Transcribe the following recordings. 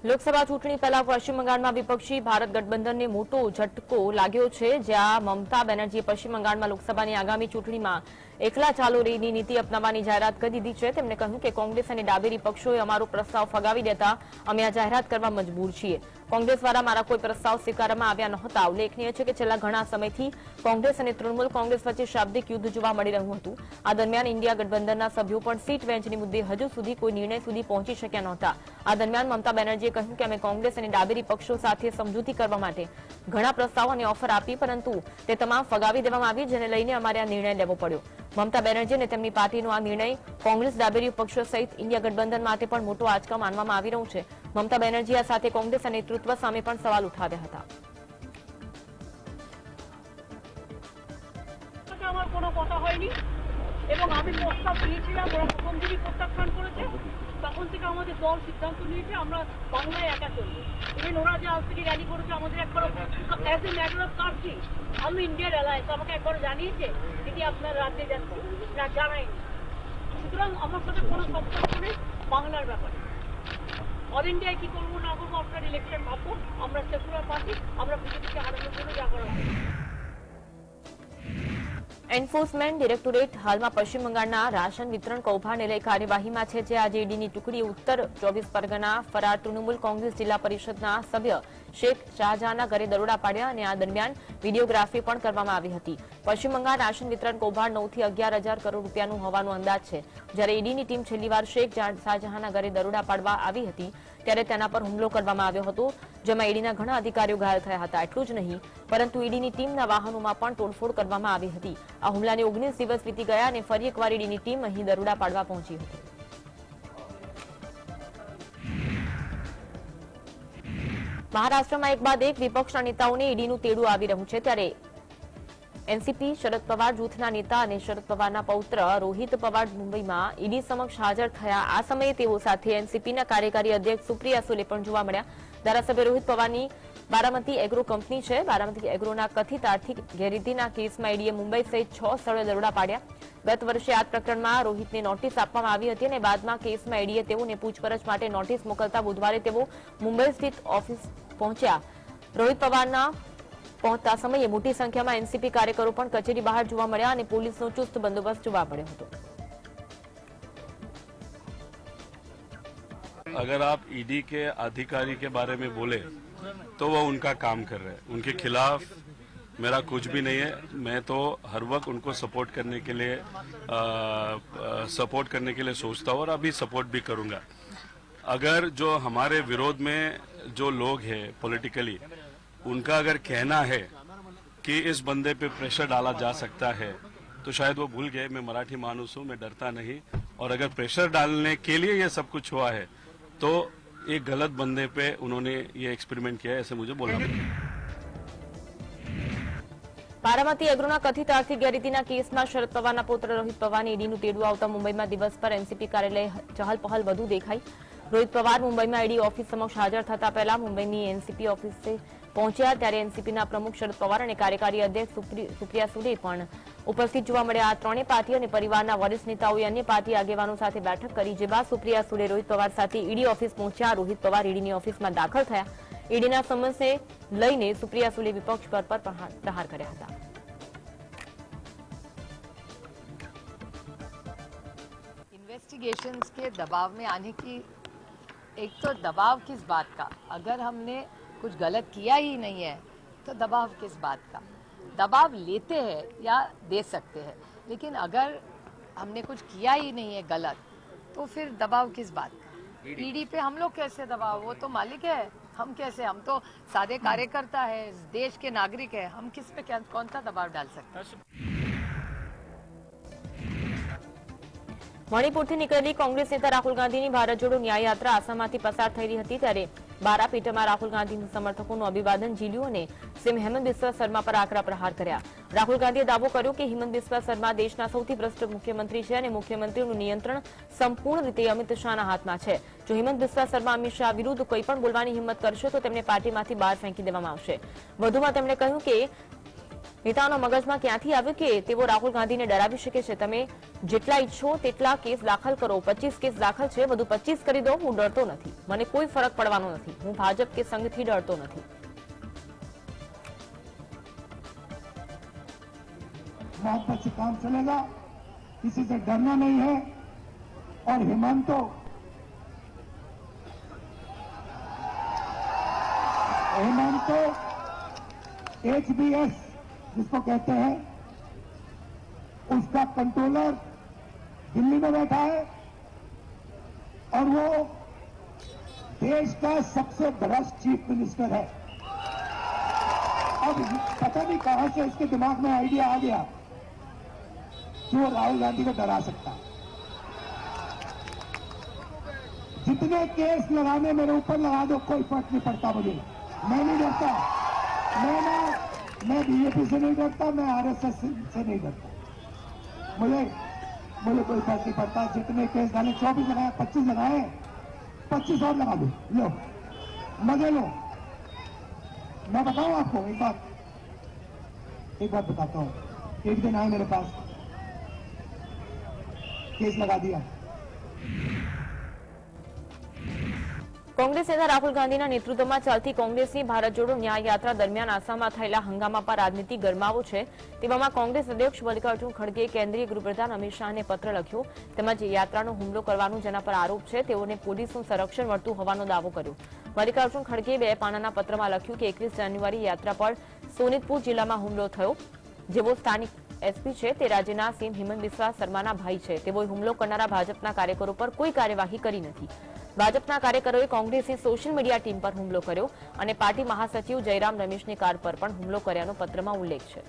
લોકસભા ચૂંટણી પહેલા પશ્ચિમ બંગાળમાં વિપક્ષી ભારત ગઠબંધનને મોટો ઝટકો લાગ્યો છે, જ્યાં મમતા બેનર્જીએ પશ્ચિમ બંગાળમાં લોકસભાની આગામી ચૂંટણીમાં એકલા ચાલો રેની નીતિ અપનાવવાની જાહેરાત કરી દીધી છે। તેમણે કહ્યું કે કોંગ્રેસ અને ડાબેરી પક્ષોએ અમારો પ્રસ્તાવ ફગાવી દેતા અમે આ જાહેરાત કરવા મજબૂર છીએ। કોંગ્રેસ દ્વારા મારા કોઈ પ્રસ્તાવ સ્વીકારવામાં આવ્યા નહોતા। ઉલ્લેખનીય છે કે છેલ્લા ઘણા સમયથી કોંગ્રેસ અને તૃણમૂલ કોંગ્રેસ વચ્ચે શાબ્દિક યુદ્ધ જોવા મળી રહ્યું હતું। આ દરમિયાન ઇન્ડિયા ગઠબંધનના સભ્યો પણ સીટ બેન્ચની મુદ્દે હજુ સુધી કોઈ નિર્ણય સુધી પહોંચી શક્યા નહોતા। આ દરમિયાન મમતા બેનર્જીએ કહ્યું કે અમે કોંગ્રેસ અને ડાબેરી પક્ષો સાથે સમજૂતી કરવા માટે ઘણા પ્રસ્તાવો અને ઓફર આપી, પરંતુ તે તમામ ફગાવી દેવામાં આવી, જેને લઈને અમારે આ નિર્ણય લેવો પડ્યો। મમતા બેનર્જી અને તેમની પાર્ટીનો આ નિર્ણય કોંગ્રેસ ડાબેરી પક્ષો સહિત ઇન્ડિયા ગઠબંધન માટે પણ મોટો આંચકા માનવામાં આવી રહ્યો છે। મમતા બેનર્જીએ આ સાથે કોંગ્રેસના નેતૃત્વ સામે પણ સવાલ ઉઠાવ્યા હતા। আমার কোনো কথা হয়নি এবং আমি প্রস্তাব দিয়েছিলাম, ওরা প্রথম দিনই প্রত্যাখ্যান করেছে। তখন থেকে আমাদের দল সিদ্ধান্ত নিয়েছে আমরা বাংলায় একা চলবো। ইভেন ওরা যে আজ থেকে র্যালি করেছে আমাদের একবার as a matter of country আমি ইন্ডিয়ার অ্যালায়েন্স আমাকে একবার জানিয়েছে যদি আপনার রাজ্যে যাচ্ছে না, জানায়নি। সুতরাং আমার সাথে কোনো সম্পর্ক নেই বাংলার ব্যাপারে। অল ইন্ডিয়ায় কি করবো না করবো আপনার ইলেকশন ভাববো। আমরা সেকুলার পার্টি, আমরা বিজেপিকে হারানোর জন্য যা করা হবে। એન્ફોર્સમેન્ટ ડિરેક્ટોરેટ હાલમાં પશ્ચિમ બંગાળના રાશન વિતરણ કૌભાંડને લઈ કાર્યવાહીમાં છે, જે આજે ઈડીની ટુકડી ઉત્તર 24 પરગના ફરાર તૃણમૂલ કોંગ્રેસ જિલ્લા પરિષદના સભ્ય શેખ શાહજહાંના ઘરે દરોડા પાડ્યા અને આ દરમિયાન વિડીયોગ્રાફી પણ કરવામાં આવી હતી। પશ્ચિમ બંગાળ રાશન વિતરણ કૌભાંડ 9 થી 11,000 કરોડ રૂપિયાનું હોવાનો અંદાજ છે। જ્યારે ઈડીની ટીમ છેલ્લીવાર શેખ શાહજહાંના ઘરે દરોડા પાડવા આવી હતી ત્યારે તેના પર હુમલો કરવામાં આવ્યો હતો, જેમાં ઈડીના ઘણા અધિકારીઓ ઘાયલ થયા હતા। એટલું જ નહીં, પરંતુ ઈડીની ટીમના વાહનોમાં પણ તોડફોડ કરવામાં આવી હતી। આ હુમલાને 19 દિવસ વીતી ગયા અને ફરી એકવાર ઈડીની ટીમ અહીં દરોડા પાડવા પહોંચી હતી। મહારાષ્ટ્રમાં એક બાદ એક વિપક્ષના નેતાઓને ઈડીનું તેડું આવી રહ્યું છે, ત્યારે એનસીપી શરદ પવાર જૂથના નેતા અને શરદ પવારના પૌત્ર રોહિત પવાર મુંબઈમાં ઈડી સમક્ષ હાજર થયા। આ સમયે તેઓ સાથે એનસીપીના કાર્યકારી અધ્યક્ષ સુપ્રિયા સુલે પણ જોવા મળ્યા। ધારાસભ્ય રોહિત પવારની બારામતી એગ્રો કંપની છે। બારામતી એગ્રોના કથિત આર્થિક ગેરરીતિના કેસમાં ઈડીએ મુંબઈ સહિત 6 સ્થળોએ દરોડા પાડ્યા। ગત વર્ષે આ પ્રકરણમાં રોહિતને નોટિસ આપવામાં આવી હતી અને બાદમાં કેસમાં ઈડીએ તેઓને પૂછપરછ માટે નોટિસ મોકલતા બુધવારે તેઓ મુંબઈ સ્થિત ઓફિસ પહોંચ્યા। રોહિત પવારના પહોંચતા સમયે મોટી સંખ્યામાં એનસીપી કાર્યકરો પણ કચેરી બહાર જોવા મળ્યા અને પોલીસનો ચુસ્ત બંદોબસ્ત જોવા મળ્યો હતો। अगर आप ईडी के अधिकारी के बारे में बोले तो वो उनका काम कर रहे हैं, उनके खिलाफ मेरा कुछ भी नहीं है। मैं तो हर वक्त उनको सपोर्ट करने के लिए सोचता हूँ और अभी सपोर्ट भी करूँगा। अगर जो हमारे विरोध में जो लोग हैं पॉलिटिकली, उनका अगर कहना है कि इस बंदे पे प्रेशर डाला जा सकता है तो शायद वो भूल गए। मैं मराठी मानुस हूँ, मैं डरता नहीं। और अगर प्रेशर डालने के लिए ये सब कुछ हुआ है तो एक गलत बंदे पे उन्होंने ये एक्सपेरिमेंट किया है, ऐसे मुझे बोलना पड़ेगा। બારામતી એગ્રોના કથિત આર્થિક ગેરરીતિના કેસમાં શરદ પવારના પુત્ર રોહિત પવારને ઈડીનું તેડું આવતા મુંબઈમાં દિવસ પર એનસીપી કાર્યાલય ચહલપહલ વધુ દેખાઈ। રોહિત પવાર મુંબઈમાં ઈડી ઓફિસ સમક્ષ હાજર થતા પહેલા મુંબઈની એનસીપી ઓફિસે પહોંચ્યા, ત્યારે એનસીપીના પ્રમુખ શરદ પવાર અને કાર્યકારી અધ્યક્ષ સુપ્રિયા સુલે પણ ઉપસ્થિત જોવા મળ્યા। આ ત્રણેય પાર્ટી અને પરિવારના વરિષ્ઠ નેતાઓએ અન્ય પાર્ટી આગેવાનો સાથે બેઠક કરી, જે બાદ સુપ્રિયા સુલે રોહિત પવાર સાથે ઈડી ઓફિસ પહોંચ્યા। રોહિત પવાર ઈડીની ઓફિસમાં દાખલ થયા। ઈડીના સમન્સને લઈને સુપ્રિયા સુલે વિપક્ષ પર પ્રહાર કર્યા હતા। इन्वेस्टिगेशंस के दबाव में आने की, एक तो दबाव किस बात का, अगर हमने कुछ गलत किया ही नहीं है तो दबाव किस बात का। दबाव लेते हैं या दे सकते हैं, लेकिन अगर हमने कुछ किया ही नहीं है गलत तो फिर दबाव किस बात का। ईडी पे हम लोग कैसे दबाव, वो तो मालिक है, हम कैसे, हम तो सादे कार्यकर्ता है, देश के नागरिक है, हम किस पे कौन सा दबाव डाल सकते हैं। મણિપુરથી નીકળેલી કોંગ્રેસ નેતા રાહુલ ગાંધીની ભારત જોડો ન્યાય યાત્રા આસામમાંથી પસાર થઈ રહી હતી, ત્યારે બારાપીઠમાં રાહુલ ગાંધીના સમર્થકોનું અભિવાદન ઝીલ્યું અને સીએમ હેમંત બિસ્વા શર્મા પર આકરા પ્રહાર કર્યા। રાહુલ ગાંધીએ દાવો કર્યો કે હેમંત બિસ્વા શર્મા દેશના સૌથી ભ્રષ્ટ મુખ્યમંત્રી છે અને મુખ્યમંત્રીનું નિયંત્રણ સંપૂર્ણ રીતે અમિત શાહના હાથમાં છે। જો હેમંત બિસ્વા શર્મા અમિત શાહ વિરુદ્ધ કોઈ પણ બોલવાની હિંમત કરશે તો તેમને પાર્ટીમાંથી બહાર ફેંકી દેવામાં આવશે। વધુમાં તેમણે કહ્યું કે નેતાઓના મગજમાં ક્યાંથી આવ્યું કે તેઓ રાહુલ ગાંધીને ડરાવી શકે છે? તમે જેટલા ઈચ્છો તેટલા કેસ દાખલ કરો, 25 કેસ દાખલ છે, વધુ 25 કરી દો, હું ડરતો નથી, મને કોઈ ફરક પડવાનો નથી, હું ભાજપ કે સંઘથી ડરતો નથી। बहुत अच्छे काम चलेगा, किसी से डरना नहीं है। और हेमंतो HBS जिसको कहते हैं, उसका कंट्रोलर दिल्ली में बैठा है और वो देश का सबसे भ्रष्ट चीफ मिनिस्टर है। अब पता नहीं कहां से इसके दिमाग में आइडिया आ गया कि वो राहुल गांधी को डरा सकता है। जितने केस लगाने मेरे ऊपर लगा दो, कोई फर्क नहीं पड़ता मुझे, मैं नहीं डरता। मैं बीजेपी से नहीं डरता, मैं आरएसएस से नहीं डरता, मुझे कोई फर्क नहीं पड़ता। जितने केस डाले, 24 लगाए, 25 लगाए, 25 और लगा दो, लो मजे लो। मैं बताऊं आपको एक बात बताता हूं। एक दिन आए मेरे पास, केस लगा दिया। કોંગ્રેસ નેતા રાહુલ ગાંધીના નેતૃત્વમાં ચાલતી કોંગ્રેસની ભારત જોડો ન્યાય યાત્રા દરમિયાન આસામમાં થયેલા હંગામા પર રાજનીતિ ગરમાવો છે। તેવામાં કોંગ્રેસ અધ્યક્ષ મલ્લિકાર્જુન ખડગેએ કેન્દ્રીય ગૃહપ્રધાન અમિત શાહને પત્ર લખ્યો, તેમજ યાત્રાનો હુમલો કરવાનું જેના પર આરોપ છે તેઓને પોલીસનું સંરક્ષણ મળતું હોવાનો દાવો કર્યો। મલ્લિકાર્જુન ખડગેએ 2 પાનાના પત્રમાં લખ્યું કે 21 જાન્યુઆરી યાત્રા પર સોનિતપુર જિલ્લામાં હુમલો થયો। જેઓ સ્થાનિક એસપી છે તે રાજ્યના સીએમ હિમંત બિસ્વા શર્માના ભાઈ છે। તેઓએ હુમલો કરનારા ભાજપના કાર્યકરો પર કોઈ કાર્યવાહી કરી નથી। ભાજપના કાર્યકરોએ કોંગ્રેસની સોશિયલ મીડિયા ટીમ પર હુમલો કર્યો અને પાર્ટી મહાસચિવ જયરામ રમેશની કાર પર પણ હુમલો કર્યાનો પત્રમાં ઉલ્લેખ છે।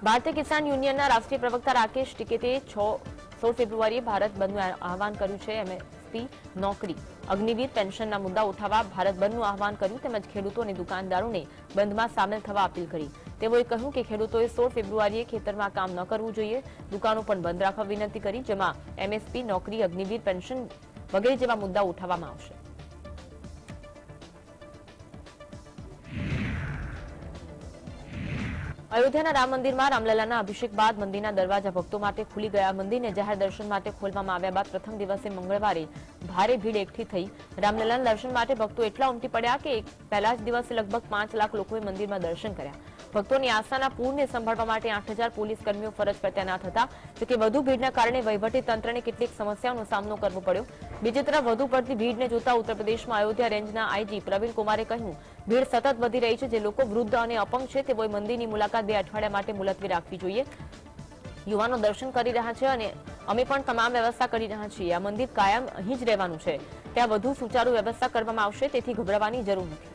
ભારતીય કિસાન યુનિયનના રાષ્ટ્રીય પ્રવક્તા રાકેશ ટિકૈતે 16 ફેબ્રુઆરીએ ભારત બંધનું આહવાન કર્યું છે। એમએસપી, નોકરી, અગ્નિવીર પેન્શનના મુદ્દા ઉઠાવવા ભારત બંધનું આહવાન કર્યું, તેમજ ખેડૂતો અને દુકાનદારોને બંધમાં સામેલ થવા અપીલ કરી। તેઓએ કહ્યું કે ખેડૂતોએ 16 ફેબ્રુઆરીએ ખેતરમાં કામ ન કરવું જોઈએ, દુકાનો પણ બંધ રાખવા વિનંતી કરી, જેમાં એમએસપી, નોકરી, અગ્નિવીર પેન્શન વગેરે જેવા મુદ્દા ઉઠાવવામાં આવશે। અયોધ્યાના રામ મંદિરમાં રામલલાના અભિષેક બાદ મંદિરના દરવાજા ભક્તો માટે ખુલી ગયા। મંદિરને જાહેર દર્શન માટે ખોલવામાં આવ્યા બાદ પ્રથમ દિવસે મંગળવારે ભારે ભીડ એકઠી થઈ। રામલલાના દર્શન માટે ભક્તો એટલા ઉમટી પડ્યા કે પહેલા જ દિવસે લગભગ 5 લાખ લોકોએ મંદિરમાં દર્શન કર્યા। ભક્તોની આસ્થાના પૂરને સંભાળવા માટે 8000 પોલીસ કર્મીઓ ફરજ પર તૈનાત હતા। જોકે વધુ ભીડના કારણે વહીવટી તંત્રને કેટલીક સમસ્યાઓનો સામનો કરવો પડ્યો। બીજી તરફ વધુ પડતી ભીડને જોતા ઉત્તર પ્રદેશમાં અયોધ્યા રેન્જના આઈજી પ્રવીણ કુમારે કહ્યું, ભીડ સતત વધી રહી છે। જે લોકો વૃદ્ધ અને અપંગ છે તેઓએ મંદિરની મુલાકાત 2 અઠવાડિયા માટે મુલતવી રાખવી જોઈએ। યુવાનો દર્શન કરી રહ્યા છે અને અમે પણ તમામ વ્યવસ્થા કરી રહ્યા છીએ। આ મંદિર કાયમ અહીં જ રહેવાનું છે, ત્યાં વધુ સુચારુ વ્યવસ્થા કરવામાં આવશે, તેથી ગભરાવાની જરૂર નથી।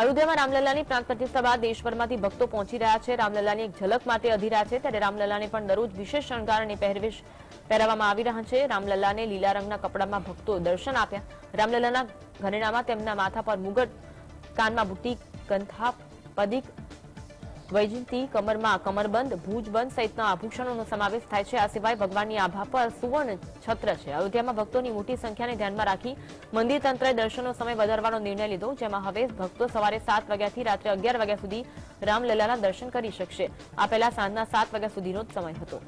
અયોધ્યામાં રામલલાની પ્રાણ પ્રતિષ્ઠા બાદ દેશભરમાંથી ભક્તો પહોંચી રહ્યા છે। રામલલાની એક ઝલક માટે અધીરા છે, ત્યારે રામલલાને પણ દરરોજ વિશેષ શણગાર અને પહેરવેશ પહેરાવવામાં આવી રહ્યા છે। રામલલાને લીલા રંગના કપડામાં ભક્તો દર્શન આપ્યા। રામલલાના ઘરેણામાં તેમના માથા પર મુગટ, કાનમાં બુટ્ટી, કંથા, પદિક, વૈજયંતી, કમરમાં કમરબંધ, ભુજબંધ સહિતના આભૂષણોનો સમાવેશ થાય છે। આ સિવાય ભગવાનની આભા પર સુવર્ણ છત્ર છે। અયોધ્યામાં ભક્તોની મોટી સંખ્યાને ધ્યાનમાં રાખી મંદિર તંત્રએ દર્શનનો સમય વધારવાનો નિર્ણય લીધો, જેમાં હવે ભક્તો સવારે 7 વાગ્યાથી રાત્રે 11 વાગ્યા સુધી રામલલાના દર્શન કરી શકશે। આ પહેલા સાંજના 7 વાગ્યા સુધીનો જ સમય હતો।